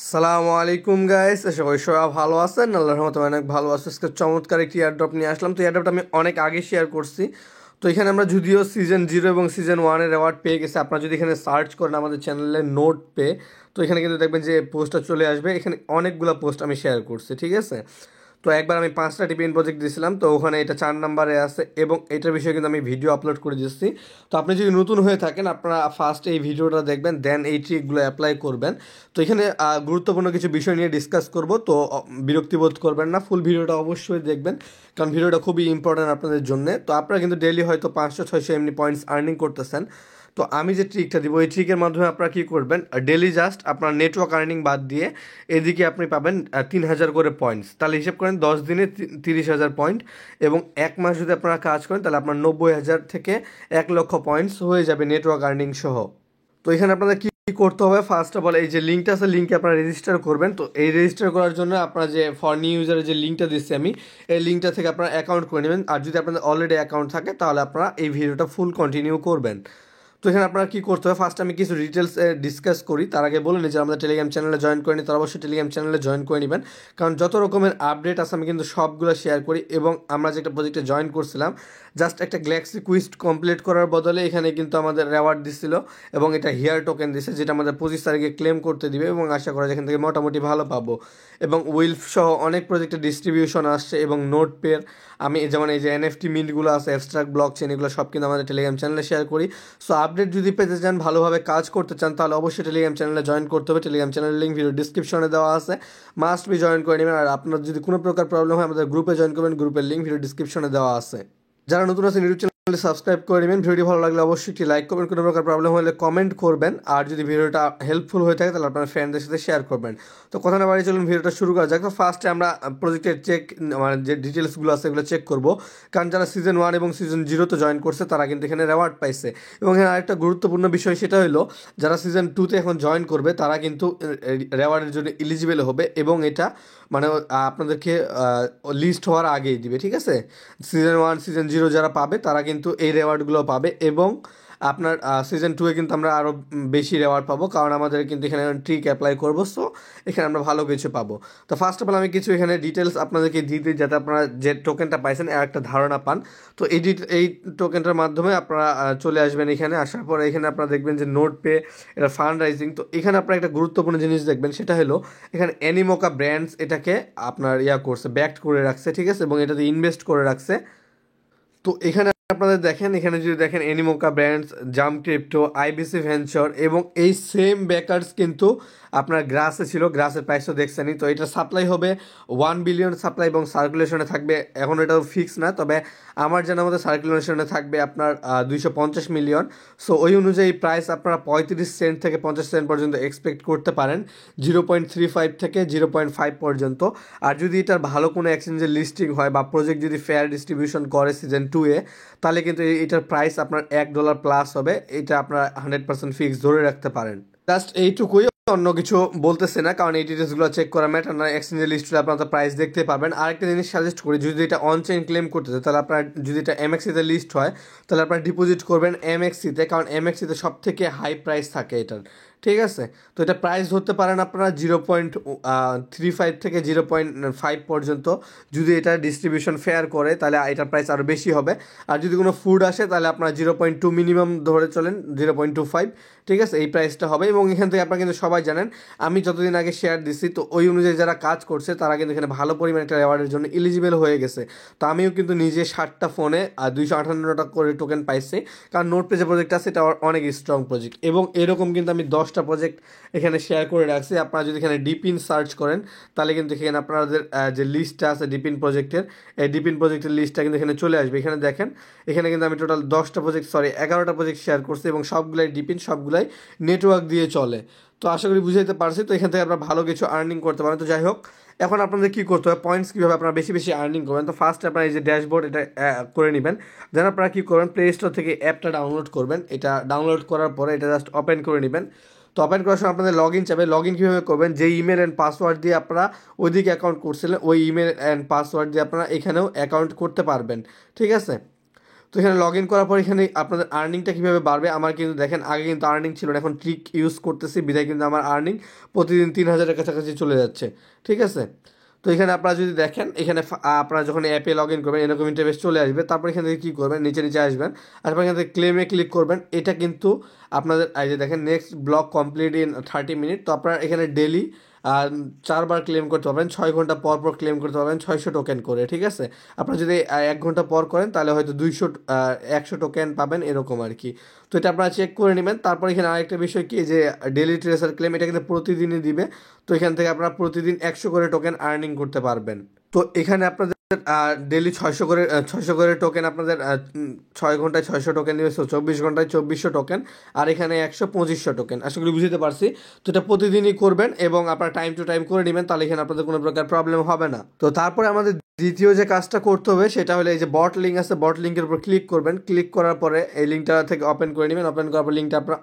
আসসালামু আলাইকুম গাইস, আশা করি সবাই ভালো আছেন। আল্লাহর রহমতে অনেক ভালো আছে। আজকে চমৎকার একটি এয়ারড্রপ নিয়ে আসলাম। তো এয়ারড্রপটা আমি অনেক আগে শেয়ার করছি। তো এখানে আমরা যদিও সিজন 0 এবং সিজন 1-এর অ্যাওয়ার্ড পেয়ে গেছি। আপনারা যদি এখানে সার্চ করেন আমাদের চ্যানেলে নোট পে, তো এখানে কিন্তু দেখবেন যে পোস্টটা চলে আসবে। এখানে অনেকগুলো পোস্ট আমি শেয়ার করছি, ঠিক আছে। তো একবার আমি 5টা টিপিএন প্রজেক্ট দিয়েছিলাম, তো ওখানে এটা 4 নম্বরে আছে এবং এটার বিষয়ে কিন্তু আমি ভিডিও আপলোড করে দিচ্ছি। তো আপনি যদি নতুন হয়ে থাকেন, আপনারা ফার্স্ট এই ভিডিওটা দেখবেন, দেন এই ট্রিকগুলো অ্যাপ্লাই করবেন। তো এখানে গুরুত্বপূর্ণ কিছু বিষয় নিয়ে ডিসকাস করব। তো বিরক্তিবোধ করবেন না, ফুল ভিডিওটা অবশ্যই দেখবেন, কারণ ভিডিওটা খুবই ইম্পর্ট্যান্ট আপনাদের জন্য। তো আপনারা কিন্তু ডেইলি হয়তো 500-600 এমনি পয়েন্টস আর্নিং করতেছেন। তো আমি যে ট্রিকটা দিব, এই ট্রিকের মাধ্যমে আপনারা কী করবেন, ডেলি জাস্ট আপনার নেটওয়ার্ক আর্নিং বাদ দিয়ে এদিকে আপনি পাবেন 3,000 করে পয়েন্টস। তাহলে হিসেব করেন 10 দিনে 30,000 পয়েন্ট, এবং এক মাস যদি আপনারা কাজ করেন তাহলে আপনার 90,000 থেকে 1,00,000 পয়েন্টস হয়ে যাবে নেটওয়ার্ক আর্নিং সহ। তো এখানে আপনাদের কি করতে হবে, ফার্স্ট অফ অল এই যে লিঙ্কটা আছে, লিঙ্কে আপনারা রেজিস্টার করবেন। তো এই রেজিস্টার করার জন্য আপনারা যে ফর নিউ ইউজারের যে লিঙ্কটা দিচ্ছি আমি, এই লিঙ্কটা থেকে আপনারা অ্যাকাউন্ট করে নেবেন। আর যদি আপনাদের অলরেডি অ্যাকাউন্ট থাকে তাহলে আপনারা এই ভিডিওটা ফুল কন্টিনিউ করবেন। তো এখানে আপনারা কী করতে হবে, ফার্স্ট আমি কিছু ডিটেলস ডিসকাস করি। তার আগে বলে নিই যে আমাদের টেলিগ্রাম চ্যানেলে জয়েন করে নিই, তারা অবশ্যই টেলিগ্রাম চ্যানেলে জয়েন করে নেবেন, কারণ যত রকমের আপডেট আছে আমি কিন্তু সবগুলো শেয়ার করি। এবং আমরা যে একটা প্রজেক্টে জয়েন করছিলাম, জাস্ট একটা গ্যালাক্সি কুইজ কমপ্লিট করার বদলে এখানে কিন্তু আমাদের রেওয়ার্ড দিছিল এবং এটা হেয়ার টোকেন দিছে, যেটা আমাদের 25 তারিখে ক্লেম করতে দিবে এবং আশা করা যায় এখান থেকে মোটামুটি ভালো পাবো। এবং উইলফ সহ অনেক প্রজেক্টের ডিস্ট্রিবিউশন আসছে এবং নোট পের আমি যেমন এই যে এনএফটি মিন্টগুলো আছে, অ্যাবস্ট্রাক্ট ব্লক চেন, এগুলো সব কিন্তু আমাদের টেলিগ্রাম চ্যানেলে শেয়ার করি। সো আপডেট যদি পেতে চান, ভালোভাবে কাজ করতে চান, তাহলে অবশ্যই টেলিগ্রাম চ্যানেলে জয়েন করতে হবে। টেলিগ্রাম চ্যানেলের লিঙ্ক ভিডিও ডিসক্রিপশনে দেওয়া আছে, মাস্ট বি জয়েন করে নেবেন। আর আপনার যদি কোনো প্রকার প্রবলেম হয় আমাদের গ্রুপে জয়েন করবেন, গ্রুপের লিঙ্ক ভিডিও ডিসক্রিপশনে দেওয়া আছে। যারা নতুন আছেন ইউটিউব চ্যানেলে সাবস্ক্রাইব করে নেবেন। ভিডিও ভালো লাগলে অবশ্যই একটি লাইক করবেন, কোনো প্রকার প্রবলেম হলে কমেন্ট করবেন, আর যদি ভিডিওটা হেল্পফুল হয়ে থাকে তাহলে আপনার ফ্রেন্ডদের সাথে শেয়ার করবেন। তো কথা না বাড়িয়ে চলুন ভিডিওটা শুরু করা যাক। তো ফার্স্টে আমরা প্রজেক্টের মানে যে ডিটেলসগুলো আছে এগুলো চেক করবো, কারণ যারা সিজন 1 এবং সিজন 0-তে জয়েন করছে তারা কিন্তু এখানে রেওয়ার্ড পাইছে। এবং এখানে আরেকটা গুরুত্বপূর্ণ বিষয়, সেটা হলো যারা সিজন 2-তে এখন জয়েন করবে তারা কিন্তু রেওয়ার্ডের জন্য এলিজিবল হবে, এবং এটা মানে আপনাদেরকে লিস্ট হওয়ার আগেই দিবে, ঠিক আছে। সিজন 1 সিজন 0 যারা পাবে তারা কিন্তু এই রেওয়ার্ডগুলো পাবে, এবং আপনার সিজন 2-এ কিন্তু আমরা আরও বেশি রেওয়ার্ড পাবো, কারণ আমাদের কিন্তু এখানে ট্রিক অ্যাপ্লাই করবো। সো এখানে আমরা ভালো কিছু পাবো। তো ফার্স্ট অফ অল আমি কিছু এখানে ডিটেলস আপনাদেরকে দিয়ে দিই, যাতে আপনারা যে টোকেনটা পাইছেন এর একটা ধারণা পান। তো এই টোকেনটার মাধ্যমে আপনারা চলে আসবেন। এখানে আসার পরে এখানে আপনারা দেখবেন যে নোট পে, এটা ফান্ড রাইজিং। তো এখানে আপনারা একটা গুরুত্বপূর্ণ জিনিস দেখবেন, সেটা হলো এখানে অ্যানিমোকা ব্র্যান্ডস এটাকে আপনার করছে, ব্যাকড করে রাখছে, ঠিক আছে, এবং এটাতে ইনভেস্ট করে রাখছে। তো এখানে আপনাদের দেখেন, এখানে যদি দেখেন এনিমোকা ব্র্যান্ডস, জাম ক্রিপ্টো, আইবিসি ভেঞ্চার, এবং এই সেম ব্যাকার্স কিন্তু আপনার গ্রাসে ছিল। গ্রাসের প্রাইসও দেখছেনই। তো এটা সাপ্লাই হবে 1 বিলিয়ন সাপ্লাই, এবং সার্কুলেশনে থাকবে, এখন এটাও ফিক্স না, তবে আমার জানার মধ্যে সার্কুলেশনে থাকবে আপনার 250 মিলিয়ন। সো ওই অনুযায়ী প্রাইস আপনারা 35 সেন্ট থেকে 50 সেন্ট পর্যন্ত এক্সপেক্ট করতে পারেন, 0.35 থেকে 0.5 পর্যন্ত। আর যদি এটার ভালো কোনো এক্সচেঞ্জের লিস্টিং হয় বা প্রজেক্ট যদি ফেয়ার ডিস্ট্রিবিউশন করে সিজন 2-এ, তাহলে কিন্তু এটার প্রাইস আপনার $1 প্লাস হবে। এটা আপনারা 100% ফিক্স ধরে রাখতে পারেন। জাস্ট এইটুকুই, অন্য কিছু বলতেছে না, কারণ এই ডিটেলসগুলো চেক করা ম্যাটার না। এক্সচেঞ্জের লিস্টে আপনার তো প্রাইস দেখতে পাবেন। আরেকটা জিনিস সাজেস্ট করি, যদি এটা অনচেইন ক্লেম করতে চায় তাহলে আপনার, যদি এটা এমএক্সিতে লিস্ট হয় তাহলে আপনার ডিপোজিট করবেন এমএক্সিতে, কারণ এমএক্সিতে সব থেকে হাই প্রাইস থাকে এটার, ঠিক আছে। তো এটা প্রাইস ধরতে পারেন আপনারা 0.35 থেকে 0.5 পর্যন্ত। যদি এটা ডিস্ট্রিবিউশন ফেয়ার করে তাহলে এটার প্রাইস আরও বেশি হবে। আর যদি কোনো ফুড আসে তাহলে আপনারা 0.2 মিনিমাম ধরে চলেন, 0.25, ঠিক আছে, এই প্রাইসটা হবে। এবং এখান থেকে আপনারা কিন্তু সবাই জানেন আমি যতদিন আগে শেয়ার দিচ্ছি, তো ওই অনুযায়ী যারা কাজ করছে তারা কিন্তু এখানে ভালো পরিমাণে একটা রেওয়ার্ডের জন্য এলিজিবল হয়ে গেছে। তো আমিও কিন্তু নিজে 60টা ফোনে 258 করে টোকেন পাইছি, কারণ নোট পে যে প্রজেক্ট আছে এটা অনেক স্ট্রং প্রজেক্ট। এবং এরকম কিন্তু আমি 10টা প্রজেক্ট এখানে শেয়ার করে রাখছি। আপনারা যদি এখানে ডিপিন সার্চ করেন তাহলে কিন্তু এখানে আপনাদের যে লিস্টটা আছে ডিপিন প্রজেক্টের, এই ডিপিন প্রজেক্টের লিস্টটা কিন্তু এখানে চলে আসবে। এখানে দেখেন, এখানে কিন্তু আমি টোটাল 11টা প্রজেক্ট শেয়ার করছি, এবং সবগুলাই ডিপিন, সবগুলাই নেটওয়ার্ক দিয়ে চলে। তো আশা করি বুঝাইতে পারছি। তো এখান থেকে আপনারা ভালো কিছু আর্নিং করতে পারেন। তো যাই হোক, এখন আপনাদের কী করতে হবে, পয়েন্টস কীভাবে আপনারা বেশি বেশি আর্নিং করবেন। তো ফার্স্ট আপনারা এই যে ড্যাশবোর্ড, এটা করে নেবেন। দেন আপনারা কী করবেন, প্লে স্টোর থেকে অ্যাপটা ডাউনলোড করবেন। এটা ডাউনলোড করার পরে এটা জাস্ট ওপেন করে নেবেন। তো ওপেন করার সময় আপনাদের লগ ইন চাবে। লগ ইন কীভাবে করবেন, যে ইমেল অ্যান্ড পাসওয়ার্ড দিয়ে আপনারা ওইদিকে অ্যাকাউন্ট করছিলেন, ওই ইমেল অ্যান্ড পাসওয়ার্ড দিয়ে আপনারা এখানেও অ্যাকাউন্ট করতে পারবেন, ঠিক আছে। তো এখানে লগ ইন করার পর এখানে আপনাদের আর্নিংটা কীভাবে বাড়বে, আমার কিন্তু দেখেন আগে কিন্তু আর্নিং ছিল না, এখন ট্রিক ইউজ করতেছি বিধায় কিন্তু আমার আর্নিং প্রতিদিন 3,000-এর কাছাকাছি চলে যাচ্ছে, ঠিক আছে। তো এখানে আপনারা যদি দেখেন, এখানে আপনারা যখন অ্যাপে লগ ইন করবেন এরকম ইন্টারফেস চলে আসবে। তারপর এখান থেকে কী করবেন, নিচে নিচে আসবেন, তারপর এখান থেকে ক্লেমে ক্লিক করবেন। এটা কিন্তু আপনাদের এই যে দেখেন next block complete in 30 minute. তো আপনারা এখানে ডেলি 4 বার ক্লেম করতে পারবেন, 6 ঘন্টা পর পর ক্লেম করতে পারবেন 600 টোকেন করে, ঠিক আছে। আপনারা যদি 1 ঘন্টা পর করেন তাহলে হয়তো 100 টোকেন পাবেন এরকম আর কি। তো এটা আপনারা চেক করে নেবেন। তারপর এখানে আরেকটা বিষয় কি, যে ডেলি ট্রেসার ক্লেম, এটা কিন্তু প্রতিদিনই দিবে। তো এখান থেকে আপনারা প্রতিদিন 100 করে টোকেন আর্নিং করতে পারবেন। তো এখানে আপনাদের ডেলি 600 করে টোকেন আপনাদের 6 ঘন্টায় 600 টোকেন দিবে, 24 ঘন্টায় 2400 টোকেন, আর এখানে 125 টোকেন। আশা করি বুঝতে পারছি। তো এটা প্রতিদিনই করবেন এবং আপনারা টাইম টু টাইম করে নেবেন, তাহলে এখানে আপনাদের কোনো প্রকার প্রবলেম হবে না। তো তারপরে আমাদের দ্বিতীয় যে কাজটা করতে হবে সেটা হলো এই যে বট লিঙ্ক আছে, বট লিঙ্কের উপর ক্লিক করবেন। ক্লিক করার পরে এই লিঙ্কটা থেকে ওপেন করে নেবেন, ওপেন করার পর লিঙ্কটা আপনার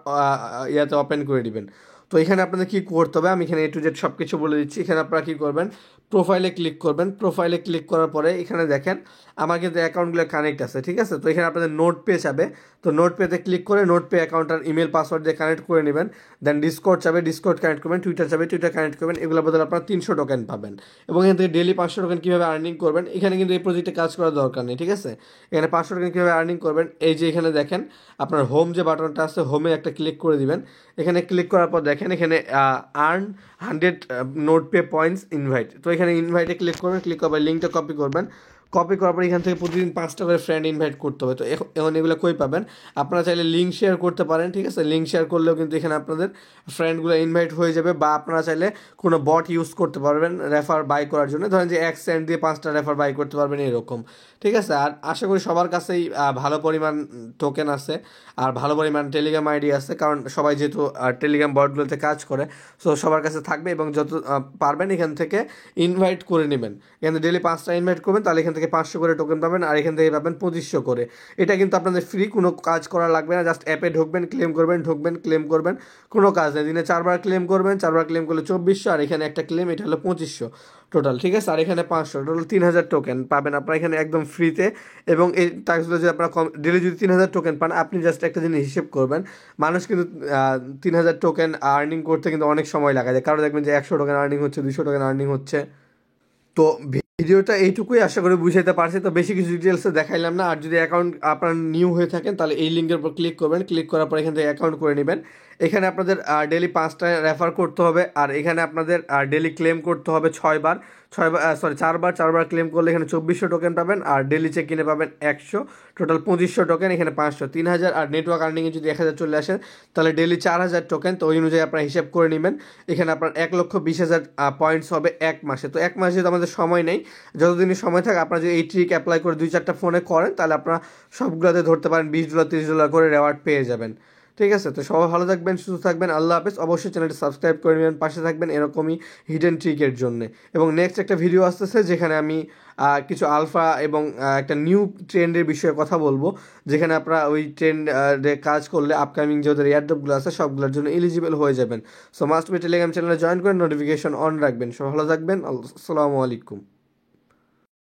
ইয়াতে ওপেন করে নেবেন। তো এখানে আপনাদের কী করতে হবে আমি এখানে A to Z সব কিছু বলে দিচ্ছি। এখানে আপনারা কী করবেন, প্রোফাইলে ক্লিক করবেন। প্রোফাইলে ক্লিক করার পরে এখানে দেখেন আমার কিন্তু অ্যাকাউন্টগুলো কানেক্ট আছে, ঠিক আছে। তো এখানে আপনাদের নোট পে চাবে, তো নোট পেতে ক্লিক করে নোট পে অ্যাকাউন্টার ইমেল পাসওয়ার্ড দিয়ে কানেক্ট করে নেবেন। দেন ডিসকর্ড চাবে, ডিসকর্ড কানেক্ট করবেন। টুইটার চাবে, টুইটার কানেক্ট করবেন। এগুলোর বদলে আপনারা 300 টোকেন পাবেন। এবং এখান থেকে ডেলি 500 টোকেন কীভাবে আর্নিং করবেন, এখানে কিন্তু এই প্রজেক্টে কাজ করার দরকার নেই, ঠিক আছে। এখানে 500 টোকেন কীভাবে আর্নিং করবেন, এই যে এখানে দেখেন আপনার হোম যে বাটনটা আছে, হোমে একটা ক্লিক করে দিবেন। এখানে ক্লিক করার পর দেখেন এখানে earn 100 note pay points invite. তো এখানে ইনভাইটে ক্লিক করবেন, ক্লিক করার লিঙ্কটা কপি করবেন। কপি করার পর এখান থেকে প্রতিদিন 5টা করে ফ্রেন্ড ইনভাইট করতে হবে। তো এখন এগুলো কই পাবেন, আপনারা চাইলে লিঙ্ক শেয়ার করতে পারেন, ঠিক আছে। লিঙ্ক শেয়ার করলেও কিন্তু এখানে আপনাদের ফ্রেন্ডগুলো ইনভাইট হয়ে যাবে, বা আপনারা চাইলে কোনো বট ইউজ করতে পারবেন রেফার বাই করার জন্য। ধরেন যে 1 সেন্ট দিয়ে 5টা রেফার বাই করতে পারবেন এরকম, ঠিক আছে। আর আশা করি সবার কাছেই ভালো পরিমাণ টোকেন আছে আর ভালো পরিমাণ টেলিগ্রাম আইডি আছে, কারণ সবাই যেহেতু টেলিগ্রাম বটগুলোতে কাজ করে, সো সবার কাছে থাকবে। এবং যত পারবেন এখান থেকে ইনভাইট করে নেবেন। এখান থেকে ডেলি 5টা ইনভাইট করবেন, তাহলে এখান থেকে 500 করে টোকেন পাবেন, আর এখান থেকে পাবেন 2500 করে। এটা কিন্তু আপনাদের ফ্রি, কোনো কাজ করা লাগবে না, জাস্ট অ্যাপে ঢুকবেন, ক্লেম করবেন, ঢুকবেন, ক্লেম করবেন, কোনো কাজ নেই। দিনে 4 বার ক্লেম করবেন, 4 বার ক্লেম করলে 2400, আর এখানে একটা ক্লেম, এটা হলো 2500 টোটাল, ঠিক আছে। আর এখানে 500, টোটাল 3000 টোকেন পাবেন আপনারা এখানে একদম ফ্রিতে। এবং এই টাস্কগুলো যদি আপনারা ডেলি যদি 3000 টোকেন পান, আপনি জাস্ট একটা জিনিস হিসেব করবেন, মানুষ কিন্তু 3000 টোকেন আর্নিং করতে কিন্তু অনেক সময় লাগা যায়। কারো দেখবেন যে 100 টোকেন আর্নিং হচ্ছে, 200 টোকেন আর্নিং হচ্ছে। তো ভিডিওটা এইটুকুই, আশা করি বুঝাইতে পারছি। তো বেশি কিছু ডিটেলসে দেখাইলাম না। আর যদি অ্যাকাউন্ট আপনার নিউ হয়ে থাকেন তাহলে এই লিঙ্কের উপর ক্লিক করবেন, ক্লিক করার পর এখান থেকে অ্যাকাউন্ট করে নেবেন। এখানে আপনাদের ডেলি 5টা রেফার করতে হবে, আর এখানে আপনাদের ডেলি ক্লেম করতে হবে 4 বার ক্লেম করলে এখানে 2400 টোকেন পাবেন, আর ডেলি চেক ইনে পাবেন 100, টোটাল 2500 টোকেন, এখানে 500, 3000। আর নেটওয়ার্ক আর্নিংয়ে যদি 1000 চলে আসে তাহলে ডেলি 4000 টোকেন। তো ওই অনুযায়ী আপনারা হিসাব করে নেবেন। এখানে আপনার 1,20,000 পয়েন্টস হবে 1 মাসে। তো 1 মাসে যেহেতু আমাদের সময় নেই, যতদিনই সময় থাকে আপনারা যদি এই ট্রিক অ্যাপ্লাই করে 2-4টা ফোনে করেন, তাহলে আপনারা সবগুলোতে ধরতে পারেন $20 $30 করে রেওয়ার্ড পেয়ে যাবেন, ঠিক আছে। তো সবাই ভালো থাকবেন, সুস্থ থাকবেন, আল্লাহ হাফেজ। অবশ্যই চ্যানেলটি সাবস্ক্রাইব করে নেবেন, পাশে থাকবেন এরকমই হিডেন ট্রিকের জন্য। এবং নেক্সট একটা ভিডিও আসতেছে যেখানে আমি কিছু আলফা এবং একটা নিউ ট্রেন্ডের বিষয়ে কথা বলবো, যেখানে আপনারা ওই ট্রেন্ডে কাজ করলে আপকামিং যে ওদের এয়ারড্রপগুলো আছে সবগুলোর জন্য এলিজিবল হয়ে যাবেন। সো মাস্ট বি টেলিগ্রাম চ্যানেলে জয়েন করেন, নোটিফিকেশন অন রাখবেন। সবাই ভালো থাকবেন, আসসালামু আলাইকুম।